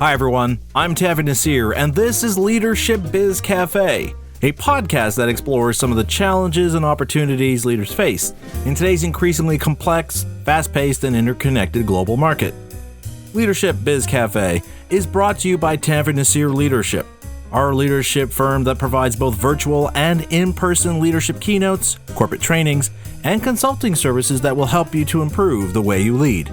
Hi everyone, I'm Tavi Nasir, and this is Leadership Biz Cafe, a podcast that explores some of the challenges and opportunities leaders face in today's increasingly complex, fast-paced, and interconnected global market. Leadership Biz Cafe is brought to you by Tavi Nasir Leadership, our leadership firm that provides both virtual and in-person leadership keynotes, corporate trainings, and consulting services that will help you to improve the way you lead.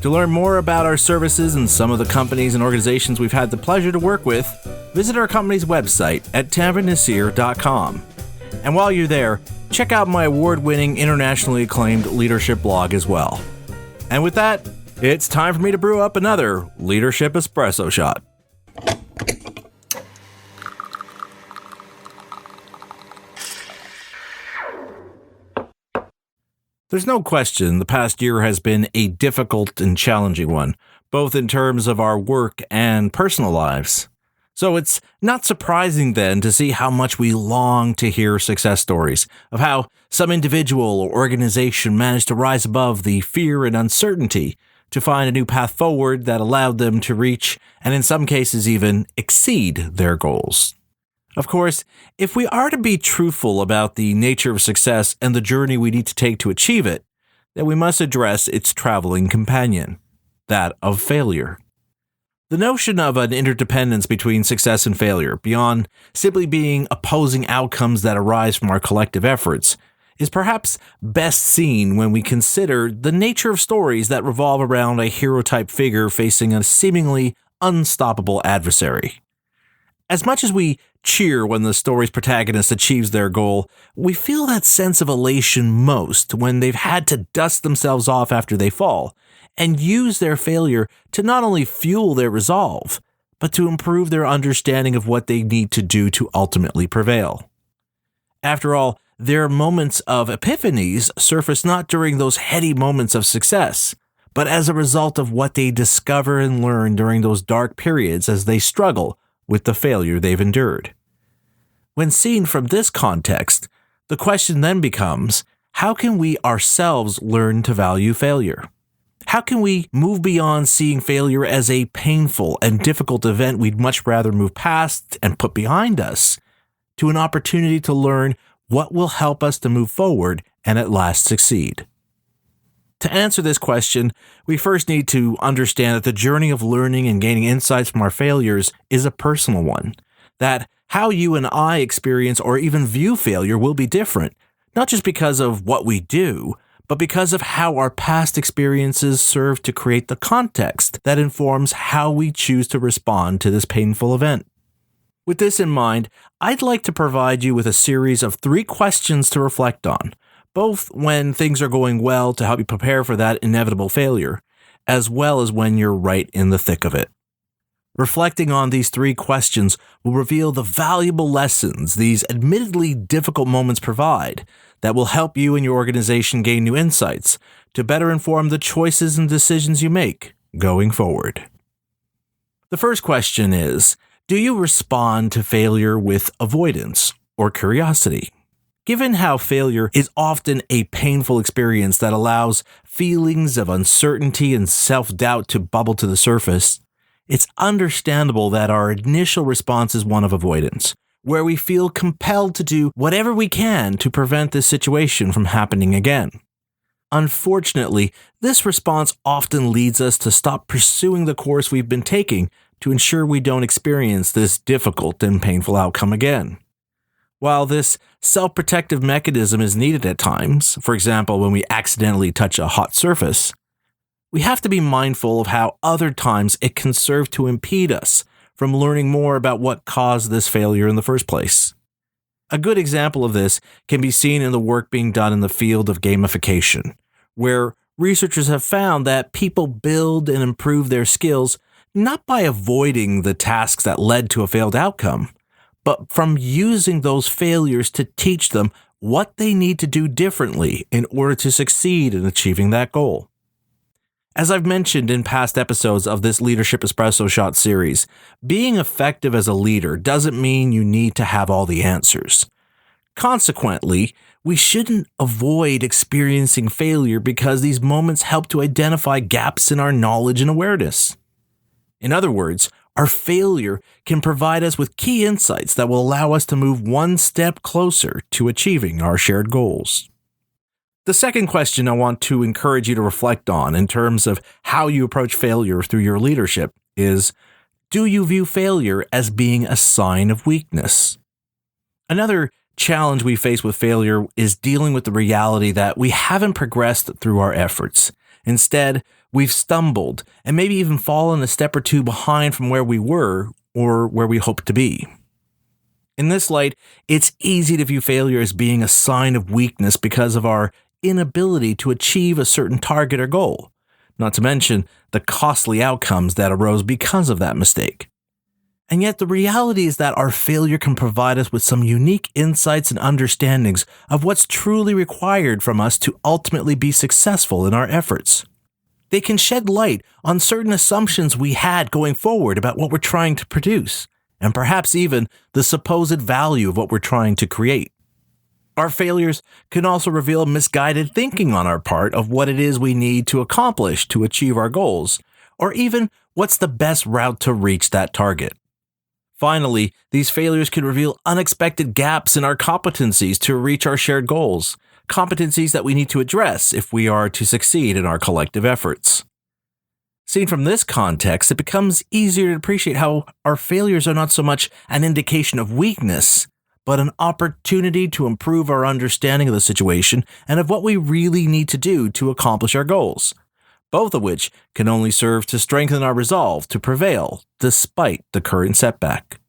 To learn more about our services and some of the companies and organizations we've had the pleasure to work with, visit our company's website at tavinasir.com. And while you're there, check out my award-winning, internationally acclaimed leadership blog as well. And with that, it's time for me to brew up another Leadership Espresso Shot. There's no question the past year has been a difficult and challenging one, both in terms of our work and personal lives. So it's not surprising then to see how much we long to hear success stories of how some individual or organization managed to rise above the fear and uncertainty to find a new path forward that allowed them to reach, and in some cases even exceed, their goals. Of course, if we are to be truthful about the nature of success and the journey we need to take to achieve it, then we must address its traveling companion, that of failure. The notion of an interdependence between success and failure, beyond simply being opposing outcomes that arise from our collective efforts, is perhaps best seen when we consider the nature of stories that revolve around a hero-type figure facing a seemingly unstoppable adversary. As much as we cheer when the story's protagonist achieves their goal, we feel that sense of elation most when they've had to dust themselves off after they fall and use their failure to not only fuel their resolve, but to improve their understanding of what they need to do to ultimately prevail. After all, their moments of epiphanies surface not during those heady moments of success, but as a result of what they discover and learn during those dark periods as they struggle with the failure they've endured. When seen from this context, the question then becomes, how can we ourselves learn to value failure? How can we move beyond seeing failure as a painful and difficult event we'd much rather move past and put behind us, to an opportunity to learn what will help us to move forward and at last succeed? To answer this question, we first need to understand that the journey of learning and gaining insights from our failures is a personal one, that how you and I experience or even view failure will be different, not just because of what we do, but because of how our past experiences serve to create the context that informs how we choose to respond to this painful event. With this in mind, I'd like to provide you with a series of 3 questions to reflect on, both when things are going well to help you prepare for that inevitable failure, as well as when you're right in the thick of it. Reflecting on these 3 questions will reveal the valuable lessons these admittedly difficult moments provide that will help you and your organization gain new insights to better inform the choices and decisions you make going forward. The first question is, do you respond to failure with avoidance or curiosity? Given how failure is often a painful experience that allows feelings of uncertainty and self-doubt to bubble to the surface, it's understandable that our initial response is one of avoidance, where we feel compelled to do whatever we can to prevent this situation from happening again. Unfortunately, this response often leads us to stop pursuing the course we've been taking to ensure we don't experience this difficult and painful outcome again. While this self-protective mechanism is needed at times, for example, when we accidentally touch a hot surface, we have to be mindful of how other times it can serve to impede us from learning more about what caused this failure in the first place. A good example of this can be seen in the work being done in the field of gamification, where researchers have found that people build and improve their skills not by avoiding the tasks that led to a failed outcome, but from using those failures to teach them what they need to do differently in order to succeed in achieving that goal. As I've mentioned in past episodes of this Leadership Espresso Shot series, being effective as a leader doesn't mean you need to have all the answers. Consequently, we shouldn't avoid experiencing failure because these moments help to identify gaps in our knowledge and awareness. In other words, our failure can provide us with key insights that will allow us to move one step closer to achieving our shared goals. The second question I want to encourage you to reflect on in terms of how you approach failure through your leadership is, do you view failure as being a sign of weakness? Another challenge we face with failure is dealing with the reality that we haven't progressed through our efforts. Instead, we've stumbled and maybe even fallen a step or two behind from where we were or where we hoped to be. In this light, it's easy to view failure as being a sign of weakness because of our inability to achieve a certain target or goal, not to mention the costly outcomes that arose because of that mistake. And yet the reality is that our failure can provide us with some unique insights and understandings of what's truly required from us to ultimately be successful in our efforts. They can shed light on certain assumptions we had going forward about what we're trying to produce, and perhaps even the supposed value of what we're trying to create. Our failures can also reveal misguided thinking on our part of what it is we need to accomplish to achieve our goals, or even what's the best route to reach that target. Finally, these failures can reveal unexpected gaps in our competencies to reach our shared goals, competencies that we need to address if we are to succeed in our collective efforts. Seen from this context, it becomes easier to appreciate how our failures are not so much an indication of weakness, but an opportunity to improve our understanding of the situation and of what we really need to do to accomplish our goals, both of which can only serve to strengthen our resolve to prevail despite the current setback.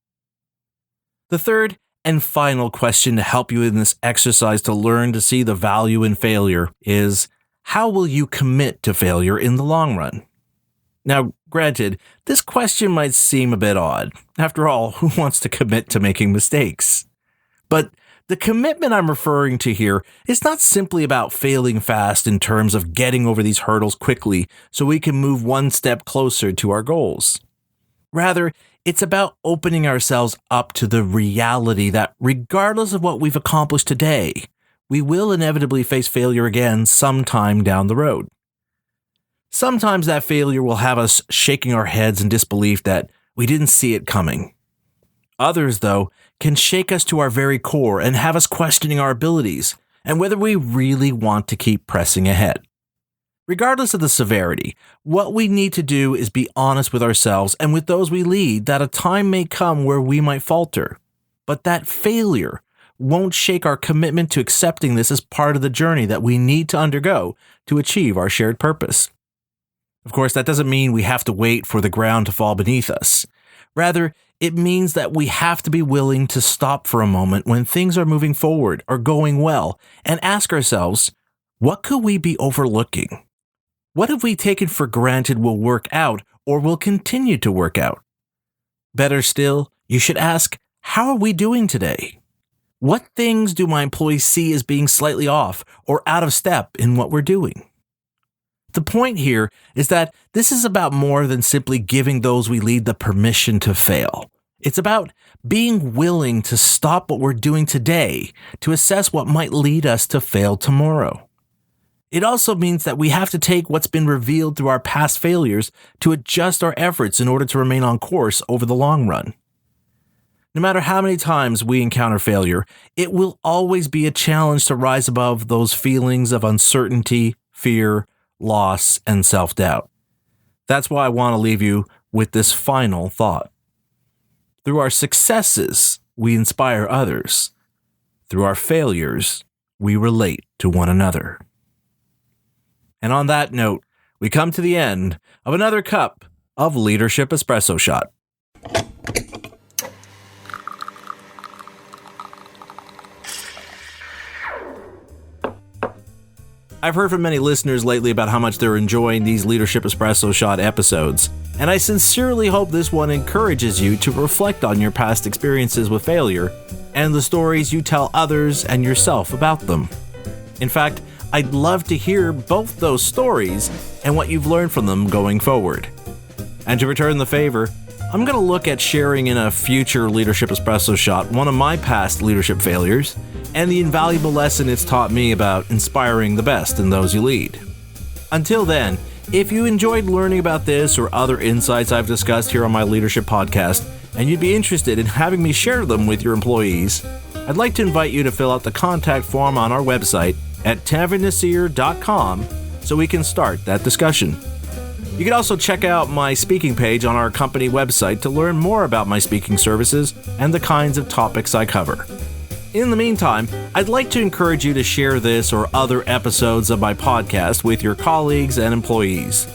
The third and final question to help you in this exercise to learn to see the value in failure is, how will you commit to failure in the long run? Now, granted, this question might seem a bit odd. After all, who wants to commit to making mistakes? But the commitment I'm referring to here is not simply about failing fast in terms of getting over these hurdles quickly so we can move one step closer to our goals. Rather, it's about opening ourselves up to the reality that regardless of what we've accomplished today, we will inevitably face failure again sometime down the road. Sometimes that failure will have us shaking our heads in disbelief that we didn't see it coming. Others, though, can shake us to our very core and have us questioning our abilities and whether we really want to keep pressing ahead. Regardless of the severity, what we need to do is be honest with ourselves and with those we lead that a time may come where we might falter, but that failure won't shake our commitment to accepting this as part of the journey that we need to undergo to achieve our shared purpose. Of course, that doesn't mean we have to wait for the ground to fall beneath us. Rather, it means that we have to be willing to stop for a moment when things are moving forward or going well and ask ourselves, what could we be overlooking? What have we taken for granted will work out or will continue to work out? Better still, you should ask, how are we doing today? What things do my employees see as being slightly off or out of step in what we're doing? The point here is that this is about more than simply giving those we lead the permission to fail. It's about being willing to stop what we're doing today to assess what might lead us to fail tomorrow. It also means that we have to take what's been revealed through our past failures to adjust our efforts in order to remain on course over the long run. No matter how many times we encounter failure, it will always be a challenge to rise above those feelings of uncertainty, fear, loss, and self-doubt. That's why I want to leave you with this final thought. Through our successes, we inspire others. Through our failures, we relate to one another. And on that note, we come to the end of another cup of Leadership Espresso Shot. I've heard from many listeners lately about how much they're enjoying these Leadership Espresso Shot episodes, and I sincerely hope this one encourages you to reflect on your past experiences with failure and the stories you tell others and yourself about them. In fact, I'd love to hear both those stories and what you've learned from them going forward. And to return the favor, I'm going to look at sharing in a future Leadership Espresso Shot one of my past leadership failures and the invaluable lesson it's taught me about inspiring the best in those you lead. Until then, If you enjoyed learning about this or other insights I've discussed here on my leadership podcast, and you'd be interested in having me share them with your employees, I'd like to invite you to fill out the contact form on our website at tanvernasir.com so we can start that discussion. You can also check out my speaking page on our company website to learn more about my speaking services and the kinds of topics I cover. In the meantime, I'd like to encourage you to share this or other episodes of my podcast with your colleagues and employees.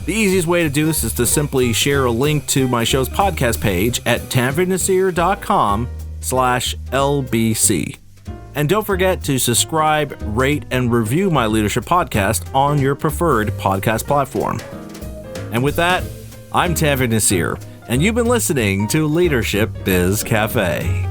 The easiest way to do this is to simply share a link to my show's podcast page at tanvernasir.com/LBC. And don't forget to subscribe, rate, and review my leadership podcast on your preferred podcast platform. And with that, I'm Tanvir Nasir, and you've been listening to Leadership Biz Cafe.